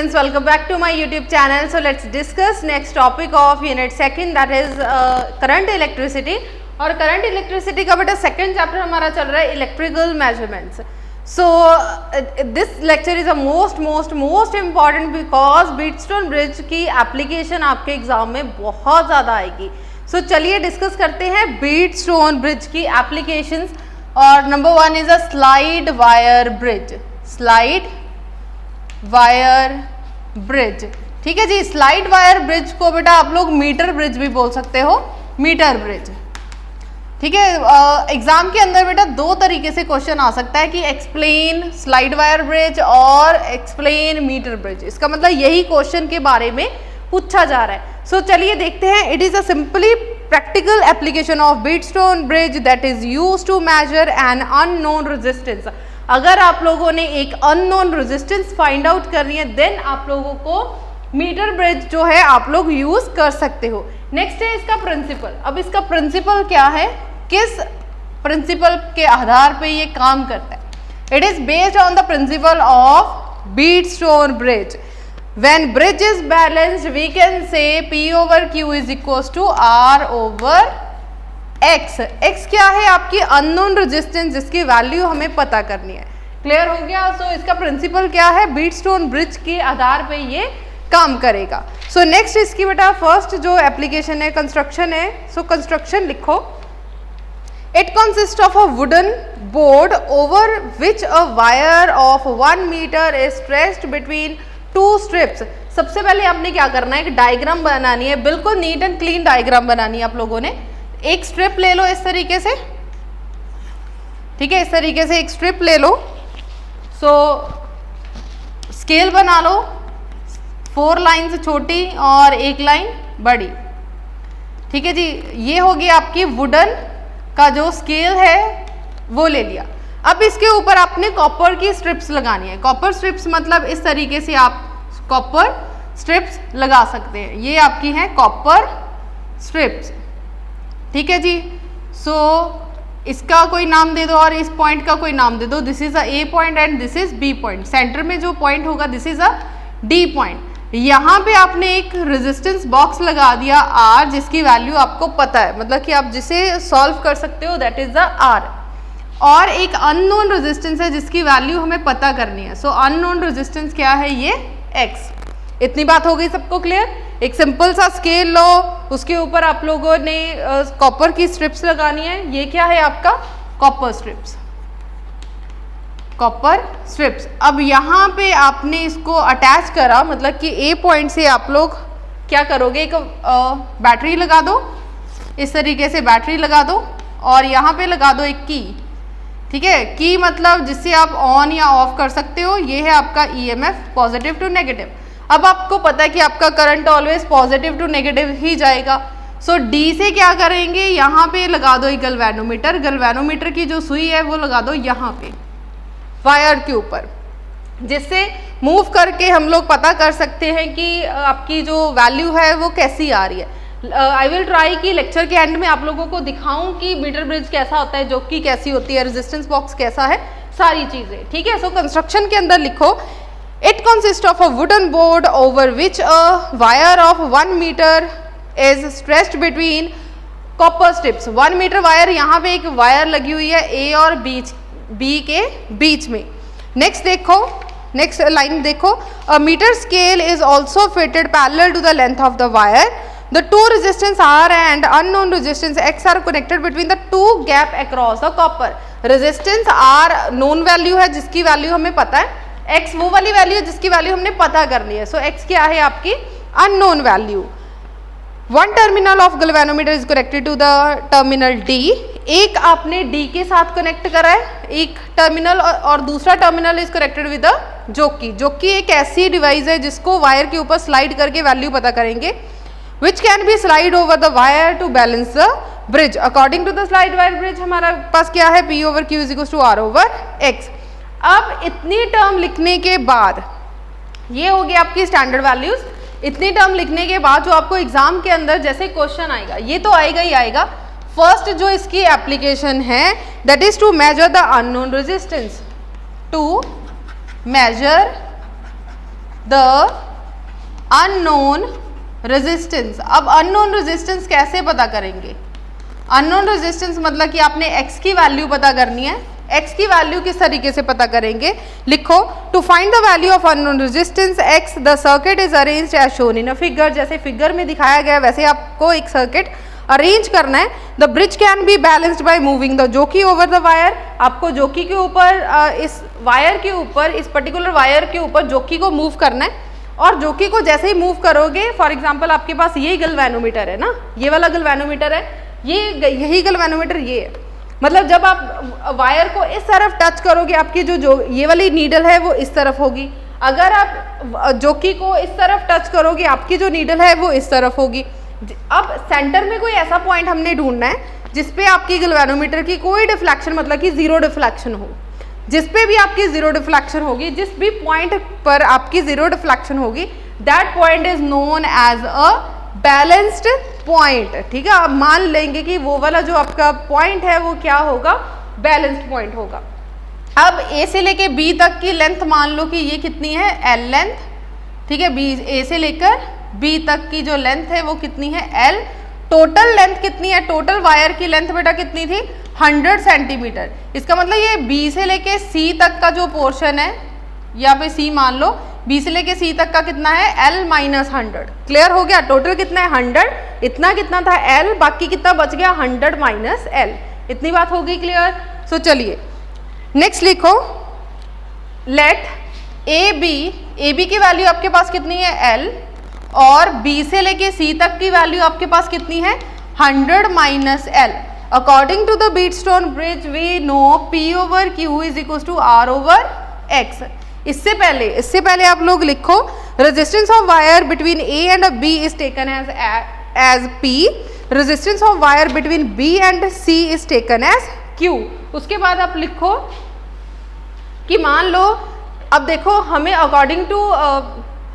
students, welcome back to my YouTube channel. So let's discuss next topic of unit second, that is current electricity. और current electricity का बेटा second chapter हमारा चल रहा है electrical measurements. So this lecture is a most important because Wheatstone bridge की application आपके exam में बहुत ज़्यादा आएगी. So चलिए डिस्कस करते हैं Wheatstone bridge की applications. और number 1 is a slide wire bridge. Slide wire bridge, ठीक है जी. स्लाइड वायर ब्रिज को बेटा आप लोग मीटर ब्रिज भी बोल सकते हो, मीटर ब्रिज, ठीक है. एग्जाम के अंदर बेटा दो तरीके से क्वेश्चन आ सकता है कि एक्सप्लेन स्लाइड वायर ब्रिज और एक्सप्लेन मीटर ब्रिज. इसका मतलब यही क्वेश्चन के बारे में पूछा जा रहा है. सो चलिए देखते हैं. It is a simply practical application of Wheatstone bridge that is used to measure an unknown resistance. अगर आप लोगों ने एक अननोन रेजिस्टेंस फाइंड आउट करनी है देन आप लोगों को मीटर ब्रिज जो है आप लोग यूज कर सकते हो. नेक्स्ट है इसका प्रिंसिपल. अब इसका प्रिंसिपल क्या है, किस प्रिंसिपल के आधार पे ये काम करता है. It is based on the principle of Wheatstone bridge. When bridge is balanced we can say P over Q is equals to R over X. X क्या है, आपकी अननोन रेजिस्टेंस जिसकी वैल्यू हमें पता करनी है. क्लियर हो गया. सो इसका प्रिंसिपल क्या है, Wheatstone ब्रिज के आधार पे ये काम करेगा. सो नेक्स्ट इसकी बेटा फर्स्ट जो एप्लीकेशन है कंस्ट्रक्शन है. सो कंस्ट्रक्शन लिखो. It consist of a wooden board over which a wire of 1 metre is stretched between 2 strips. सबसे पहले आपने क्या करना है, एक डायग्राम बनानी है, बिल्कुल नीट एंड क्लीन डायग्राम बनानी है आप लोगों ने. एक स्ट्रिप ले लो इस तरीके से, ठीक है, इस तरीके से एक स्ट्रिप ले लो. सो स्केल बना लो, 4 लाइन छोटी और 1 लाइन बड़ी, ठीक है जी. ये होगी आपकी वुडन का जो स्केल है वो ले लिया. अब इसके ऊपर आपने कॉपर की स्ट्रिप्स लगानी है. कॉपर स्ट्रिप्स मतलब इस तरीके से आप कॉपर स्ट्रिप्स लगा सकते हैं. ये आपकी हैं कॉपर स्ट्रिप्स, ठीक है जी. सो इसका कोई नाम दे दो और इस पॉइंट का कोई नाम दे दो. This is a A point and this is B point. Centre में जो पॉइंट होगा this is a D point. यहाँ पे आपने एक रेजिस्टेंस बॉक्स लगा दिया आर जिसकी वैल्यू आपको पता है, मतलब कि आप जिसे सॉल्व कर सकते हो, दैट इज द आर. और एक अननोन रेजिस्टेंस है जिसकी वैल्यू हमें पता करनी है. सो अननोन रेजिस्टेंस क्या है, ये एक्स. इतनी बात हो गई सबको क्लियर. एक सिंपल सा स्केल लो, उसके ऊपर आप लोगों ने कॉपर की स्ट्रिप्स लगानी है. ये क्या है आपका कॉपर स्ट्रिप्स, कॉपर स्ट्रिप्स. अब यहाँ पे आपने इसको अटैच करा, मतलब कि ए पॉइंट से आप लोग क्या करोगे, एक बैटरी लगा दो, इस तरीके से बैटरी लगा दो और यहाँ पे लगा दो एक की, ठीक है. की मतलब जिससे आप ऑन या ऑफ कर सकते हो. ये है आपका ईएमएफ, पॉजिटिव टू नेगेटिव. अब आपको पता है कि आपका current always positive to negative ही जाएगा. सो डी से क्या करेंगे, यहाँ पे लगा दो एक गैल्वेनोमीटर. गैल्वेनोमीटर की जो सुई है वो लगा दो यहाँ पे वायर के ऊपर, जिससे मूव करके हम लोग पता कर सकते हैं कि आपकी जो वैल्यू है वो कैसी आ रही है. आई विल ट्राई कि लेक्चर के एंड में आप लोगों को दिखाऊं कि मीटर ब्रिज कैसा होता है, जोकी कैसी होती है, रेजिस्टेंस बॉक्स कैसा है, सारी चीजें, ठीक है. सो कंस्ट्रक्शन के अंदर लिखो. It consist of a wooden board over which a wire of 1 metre is stretched between copper strips. 1 metre wire, यहाँ पे एक वायर लगी हुई है ए और बी के बीच में. नेक्स्ट देखो, नेक्स्ट लाइन देखो. A metre scale is also fitted parallel to the length of the wire. The two resistance R and unknown resistance X are connected between the two gap across the copper. Resistance R known value है जिसकी value हमें पता है, X वो वाली value है जिसकी value हमने पता करनी है. So X क्या है आपकी unknown value. One terminal of galvanometer is connected to the terminal D. एक आपने D के साथ कनेक्ट करा है एक टर्मिनल और दूसरा terminal is connected with the जोकी. जोकी एक ऐसी डिवाइस है जिसको वायर के ऊपर स्लाइड करके वैल्यू पता करेंगे, which can be slide over the wire to balance the bridge. According to the slide wire bridge हमारा पास क्या है, P over Q is equals to R over X. अब इतनी टर्म लिखने के बाद, ये हो गया आपकी स्टैंडर्ड वैल्यूज. इतनी टर्म लिखने के बाद जो आपको एग्जाम के अंदर जैसे क्वेश्चन आएगा, ये तो आएगा ही आएगा. फर्स्ट जो इसकी एप्लीकेशन है that is to measure the unknown resistance, to measure the unknown resistance. अब अननोन रेजिस्टेंस कैसे पता करेंगे? अननोन रेजिस्टेंस मतलब कि आपने x की वैल्यू पता करनी है। x की वैल्यू किस तरीके से पता करेंगे? लिखो, to find the value of unknown resistance x the circuit is arranged as shown in a figure. जैसे फिगर में दिखाया गया वैसे आपको एक सर्किट अरेंज करना है। The bridge can be balanced by moving the जोकी ओवर द वायर। आपको जोकी के ऊपर इस वायर के ऊपर, इस पर्टिकुलर वायर के ऊपर जोकी को मूव करना है। और जोकी को जैसे ही मूव करोगे, फॉर एग्जाम्पल आपके पास ये गैल्वेनोमीटर है ना, ये वाला गैल्वेनोमीटर है, यही गैल्वेनोमीटर ये है। मतलब जब आप वायर को इस तरफ टच करोगे, आपकी जो ये वाली नीडल है वो इस तरफ होगी। अगर आप जोकी को इस तरफ टच करोगे, आपकी जो नीडल है वो इस तरफ होगी। अब सेंटर में कोई ऐसा पॉइंट हमने ढूंढना है जिसपे आपकी गैल्वेनोमीटर की कोई डिफ्लेक्शन, मतलब कि जीरो डिफ्लेक्शन हो। जिस पे भी आपकी जीरो डिफ्लेक्शन होगी, जिस भी पॉइंट पर आपकी जीरो डिफ्लेक्शन होगी, that point is known as a balanced point. ठीक है, आप मान लेंगे कि वो वाला जो आपका पॉइंट है वो क्या होगा? बैलेंस्ड पॉइंट होगा। अब ए से लेके बी तक की लेंथ मान लो कि ये कितनी है? L length. ठीक है, बी ए से लेकर बी तक की जो लेंथ है वो कितनी है? एल। टोटल लेंथ कितनी है? टोटल वायर की लेंथ बेटा कितनी थी? 100 सेंटीमीटर। इसका मतलब ये बी से लेके सी तक का जो पोर्शन है, यहाँ पे सी मान लो, बी से लेके सी तक का कितना है? L minus 100। क्लियर हो गया? टोटल कितना है? 100। इतना कितना था? एल। बाकी कितना बच गया? 100 माइनस एल। इतनी बात हो गई क्लियर? सो चलिए नेक्स्ट लिखो, लेट ए बी की वैल्यू आपके पास कितनी है? एल। और बी से लेके सी तक की वैल्यू आपके पास कितनी है? 100 minus L. According to the Wheatstone bridge we know P over Q is equal to R over X। इससे पहले आप लोग लिखो, resistance of wire between A and B is taken as P। Resistance of wire between B and C is taken as Q। उसके बाद आप लिखो कि मान लो, अब देखो हमें अकॉर्डिंग टू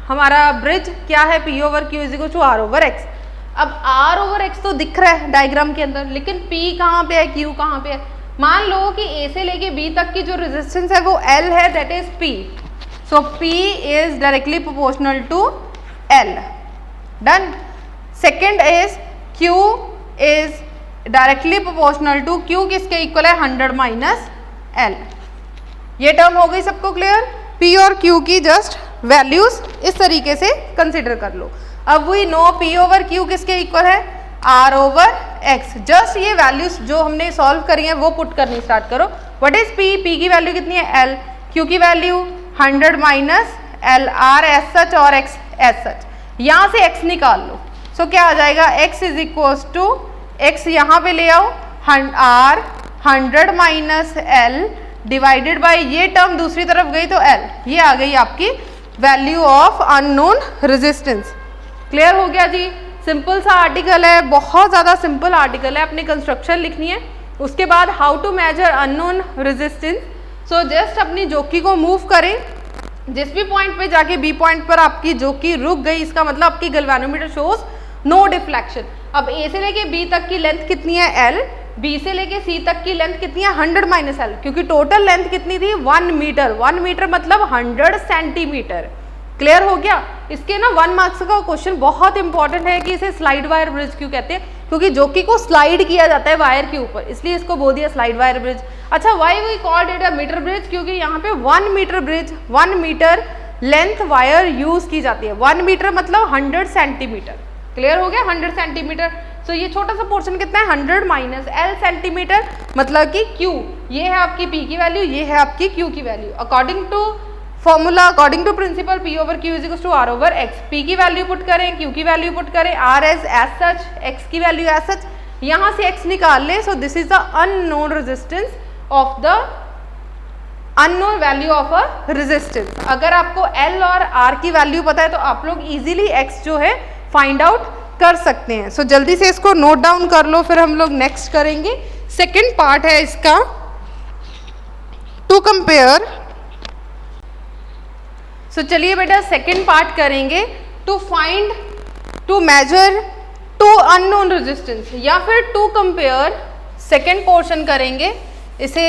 हमारा ब्रिज क्या है? P over Q is equal to R over X। अब R ओवर X तो दिख रहा है डायग्राम के अंदर, लेकिन P कहाँ पे है? Q कहाँ पे है? मान लो कि A से लेके B तक की जो रेजिस्टेंस है वो L है, that is P। So P is directly proportional to L। Done. Second is Q is directly proportional to Q किसके इक्वल है? 100 माइनस L। ये टर्म हो गई सबको क्लियर? P और Q की जस्ट वैल्यूज इस तरीके से कंसिडर कर लो। अब we know P over Q किसके इक्वल है? R over X। जस्ट ये वैल्यूज जो हमने सॉल्व करी है वो पुट करनी स्टार्ट करो। व्हाट इज P की वैल्यू कितनी है? L। Q की value 100 minus L। R as such और X एज सच। यहाँ से X निकाल लो। सो क्या आ जाएगा? X is equal to, X यहाँ पे ले आओ, R 100 minus L divided by ये टर्म दूसरी तरफ गई तो L। ये आ गई आपकी value of unknown resistance. Clear हो गया जी? सिंपल सा आर्टिकल है, बहुत ज़्यादा सिंपल आर्टिकल है। अपनी कंस्ट्रक्शन लिखनी है, उसके बाद how to measure unknown resistance. So just अपनी जोकी को मूव करें, जिस भी पॉइंट पे जाके बी पॉइंट पर आपकी जोकी रुक गई, इसका मतलब आपकी गैल्वेनोमीटर शोज नो डिफ्लेक्शन। अब ए से लेके बी तक की लेंथ कितनी है? L। बी से लेके सी तक की लेंथ कितनी है? 100 माइनस L। क्योंकि टोटल लेंथ कितनी थी? 1 मीटर। 1 मीटर मतलब 100 सेंटीमीटर। क्लियर हो गया? इसके ना 1 मार्क्स का क्वेश्चन बहुत इंपॉर्टेंट है कि इसे स्लाइड वायर ब्रिज क्यों कहते हैं? क्योंकि जोकी को स्लाइड किया जाता है वायर के ऊपर, इसलिए इसको बोल दिया स्लाइड वायर ब्रिज। अच्छा, why we called it a metre bridge? क्योंकि यहाँ पे 1 metre bridge, 1 metre length wire use की जाती है। 1 मीटर मतलब 100 सेंटीमीटर। क्लियर हो गया? 100 सेंटीमीटर। सो ये छोटा सा पोर्शन कितना है? 100 माइनस L सेंटीमीटर, मतलब कि Q। ये है आपकी P की वैल्यू, ये है आपकी Q की वैल्यू। According to formula, according to principle, P over Q is equal to R over X। P की वैल्यू पुट करें, Q की वैल्यू पुट करें, R एज सच, X की वैल्यू एज सच। यहाँ से X निकाल ले। So this is the unknown resistance of the unknown value of a resistance. अगर आपको L और R की वैल्यू पता है तो आप लोग इजीली X जो है फाइंड आउट कर सकते हैं। सो जल्दी से इसको नोट डाउन कर लो, फिर हम लोग नेक्स्ट करेंगे। सेकेंड पार्ट है इसका, टू कंपेयर। सो चलिए बेटा सेकेंड पार्ट करेंगे, to find, to measure to unknown resistance, या फिर टू कंपेयर। सेकेंड पोर्शन करेंगे, इसे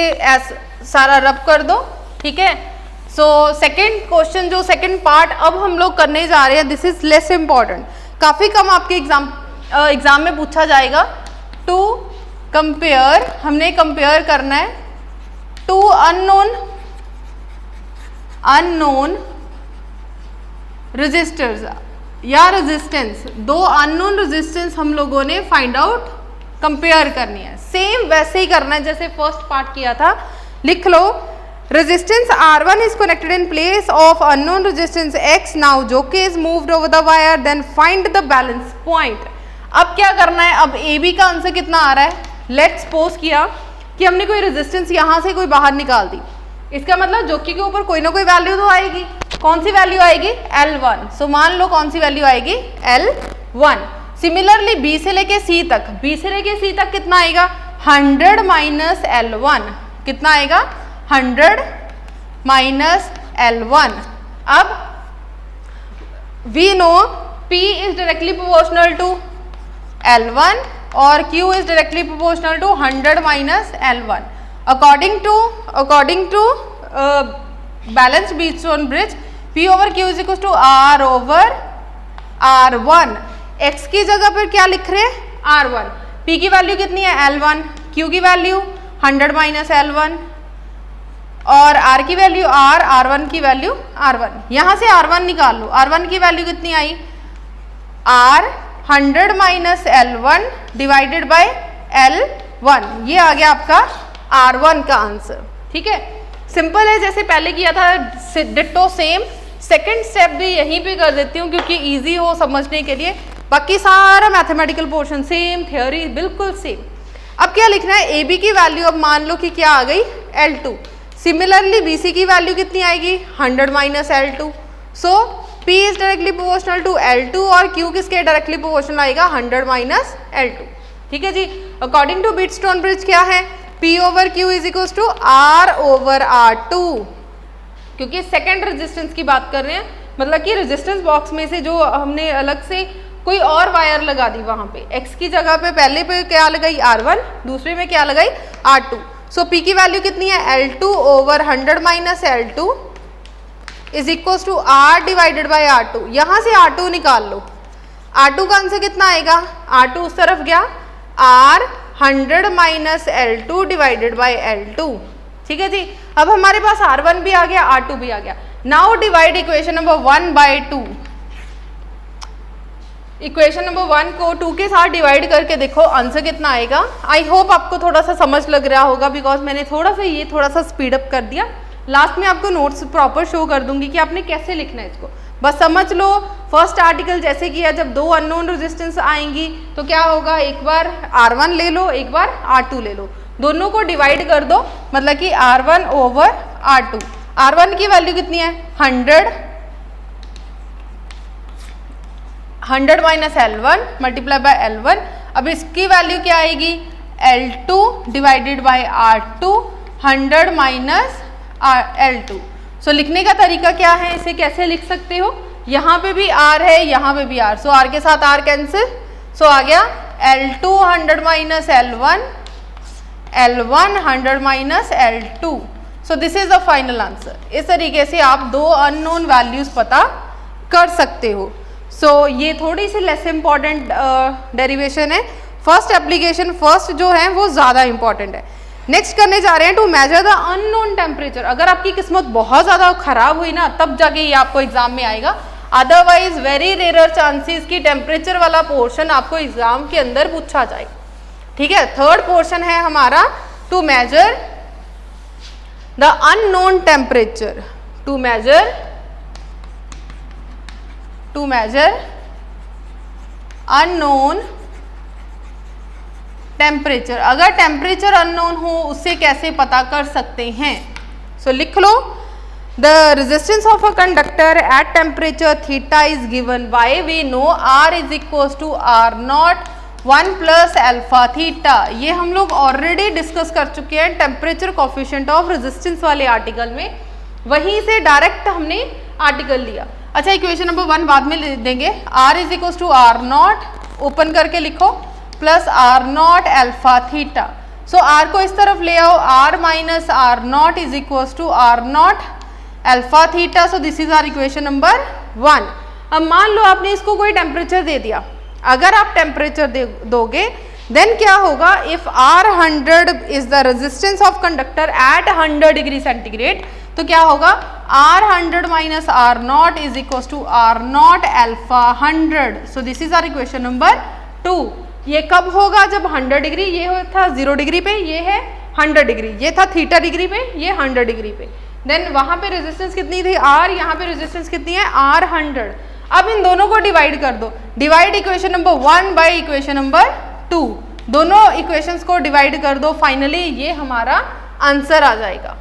सारा रब कर दो, ठीक है। सो सेकेंड क्वेश्चन जो सेकेंड पार्ट अब हम लोग करने जा रहे हैं, दिस इज लेस इम्पॉर्टेंट, काफ़ी कम आपके एग्जाम में पूछा जाएगा। टू कंपेयर, हमने कंपेयर करना है टू अननोन रेजिस्टर्स या रेजिस्टेंस, दो अननोन रेजिस्टेंस हम लोगों ने फाइंड आउट कंपेयर करनी है। सेम वैसे ही करना है जैसे फर्स्ट पार्ट किया था। लिख लो resistance R1 is connected in place of unknown resistance X now जो कि is moved over the wire, then find the balance point। अब क्या करना है, अब AB का आंसर कितना आ रहा है, लेट्स सपोज किया कि हमने कोई रेजिस्टेंस यहाँ से कोई बाहर निकाल दी, इसका मतलब जोकि के ऊपर कोई ना कोई वैल्यू तो आएगी। कौन सी वैल्यू आएगी, L1। सो मान लो कौन सी वैल्यू आएगी, L1। सिमिलरली B से लेके C तक, B से लेके C तक कितना आएगा, 100 माइनस L1, कितना आएगा 100 माइनस L1। अब we know P is directly proportional to L1 और Q is directly proportional to 100 minus L1। According to balance Wheatstone bridge, P over Q is equal to R over R1। X की जगह पर क्या लिख रहे हैं, R1। P की value कितनी है, L1। Q की वैल्यू 100 माइनस L1 और R की वैल्यू R, R1 की वैल्यू R1। यहाँ से R1 निकाल लो, R1 की वैल्यू कितनी आई, R 100 minus L1 divided by L1, ये आ गया आपका R1 का आंसर। ठीक है, सिंपल है, जैसे पहले किया था डिट्टो सेम। सेकंड स्टेप भी यहीं पे कर देती हूँ क्योंकि इजी हो समझने के लिए, बाकी सारा मैथमेटिकल पोर्शन सेम, थ्योरी बिल्कुल सेम। अब क्या लिखना है, ए बी की वैल्यू अब मान लो कि क्या आ गई, L2। सिमिलरली बी सी की वैल्यू कितनी आएगी, 100 minus L2। So P is directly proportional to L2 और Q किसके डायरेक्टली प्रोपोर्शनल आएगा, 100 माइनस L2। ठीक है जी, अकॉर्डिंग टू व्हीटस्टोन ब्रिज क्या है, P over Q is equal to R over R2। क्योंकि सेकेंड रेजिस्टेंस की बात कर रहे हैं, मतलब कि रेजिस्टेंस बॉक्स में से जो हमने अलग से कोई और वायर लगा दी वहां पे, X की जगह पे पहले पे क्या लगाई R1, दूसरे में क्या लगाई R2। सो P की वैल्यू कितनी है, L2 over 100 minus L2 is equal to R divided by R2। यहाँ से R2 निकाल लो, R2 का आंसर कितना आएगा, R2 उस तरफ गया, R 100 minus L2 divided by L2। ठीक है जी, अब हमारे पास R1 भी आ गया, R2 भी आ गया। Now divide equation number 1 by 2। Equation number 1 को 2 के साथ डिवाइड करके देखो आंसर कितना आएगा। आई होप आपको थोड़ा सा समझ लग रहा होगा, बिकॉज मैंने थोड़ा सा स्पीड अप कर दिया। लास्ट में आपको नोट्स प्रॉपर शो कर दूंगी कि आपने कैसे लिखना है इसको, बस समझ लो। फर्स्ट आर्टिकल जैसे किया, जब दो अननोन रेजिस्टेंस आएंगी तो क्या होगा, एक बार R1 ले लो, एक बार R2 ले लो, दोनों को डिवाइड कर दो, मतलब कि R1 ओवर R2। R1 की वैल्यू कितनी है, 100 minus L1 multiply by L1। अब इसकी वैल्यू क्या आएगी, L2 divided by R2, 100 minus L2। सो लिखने का तरीका क्या है, इसे कैसे लिख सकते हो, यहाँ पे भी R है, यहाँ पे भी R, सो R के साथ R कैंसिल, सो आ गया L2 100 minus L1, L1 100 minus L2। So this is the final answer. इस तरीके से आप दो अननोन वैल्यूज पता कर सकते हो। सो ये थोड़ी सी लेस इंपॉर्टेंट डेरिवेशन है। फर्स्ट एप्लीकेशन फर्स्ट जो है वो ज़्यादा इंपॉर्टेंट है। नेक्स्ट करने जा रहे हैं to measure the unknown temperature. अगर आपकी किस्मत बहुत ज़्यादा खराब हुई ना, तब जाके ये आपको एग्जाम में आएगा, अदरवाइज वेरी रेयर चांसेस कि टेम्परेचर वाला पोर्शन आपको एग्जाम के अंदर पूछा जाए। ठीक है, थर्ड पोर्शन है हमारा to measure the unknown temperature, to measure unknown temperature. अगर टेम्परेचर अननोन हो उससे कैसे पता कर सकते हैं, सो लिख लो, the resistance of a conductor at temperature theta is given by, we know R is equal to R0 1 plus alpha theta. ये हम लोग ऑलरेडी डिस्कस कर चुके हैं टेम्परेचर कोफिशिएंट ऑफ रेजिस्टेंस वाले आर्टिकल में, वहीं से डायरेक्ट हमने आर्टिकल लिया। अच्छा, इक्वेशन नंबर 1 बाद में ले देंगे। R is equal to R0, open करके लिखो, plus R0 alpha theta. So R को इस तरफ ले आओ, R minus R0 is equal to R0 alpha theta, so this is our equation number 1। अब मान लो आपने इसको कोई टेम्परेचर दे दिया, अगर आप टेम्परेचर दोगे देन क्या होगा, if R100 is the resistance of conductor at 100 degree centigrade, तो क्या होगा R100 minus R0 is equal to R0 alpha 100। So this is our equation number 2। ये कब होगा, जब 100 डिग्री, ये था 0 डिग्री पे, ये है 100 डिग्री, ये था थीटा डिग्री पे, ये 100 डिग्री पे। देन वहां पे रेजिस्टेंस कितनी थी R, यहाँ पे रेजिस्टेंस कितनी है R100। अब इन दोनों को डिवाइड कर दो, divide equation number 1 by equation number 2, दोनों इक्वेशंस को डिवाइड कर दो, फाइनली ये हमारा आंसर आ जाएगा।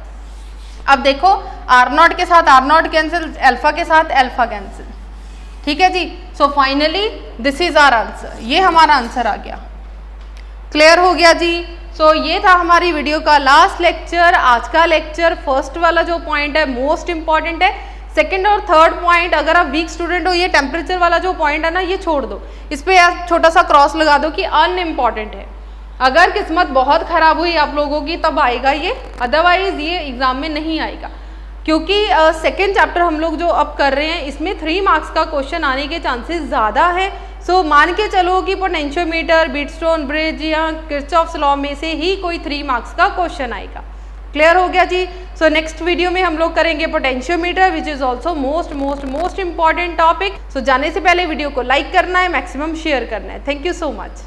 अब देखो R0 के साथ R0 कैंसिल, अल्फा के साथ अल्फा कैंसिल, ठीक है जी। So finally this is our answer, ये हमारा आंसर आ गया। क्लियर हो गया जी। सो ये था हमारी वीडियो का लास्ट लेक्चर। आज का लेक्चर फर्स्ट वाला जो पॉइंट है मोस्ट इंपॉर्टेंट है, सेकंड और थर्ड पॉइंट अगर आप वीक स्टूडेंट हो, ये टेम्परेचर वाला जो पॉइंट है ना, ये छोड़ दो, इस पे आप छोटा सा क्रॉस लगा दो कि अनइम्पॉर्टेंट है। अगर किस्मत बहुत खराब हुई आप लोगों की तब आएगा ये, अदरवाइज ये एग्जाम में नहीं आएगा, क्योंकि सेकेंड चैप्टर हम लोग जो अब कर रहे हैं इसमें 3 मार्क्स का क्वेश्चन आने के चांसेस ज़्यादा है। सो मान के चलो कि पोटेंशियोमीटर, व्हीटस्टोन ब्रिज या किरचॉफ्स लॉ में से ही कोई 3 मार्क्स का क्वेश्चन आएगा। क्लियर हो गया जी। सो नेक्स्ट वीडियो में हम लोग करेंगे potentiometer, which is also most important topic. So जाने से पहले वीडियो को लाइक करना है, मैक्सिमम शेयर करना है। Thank you so much.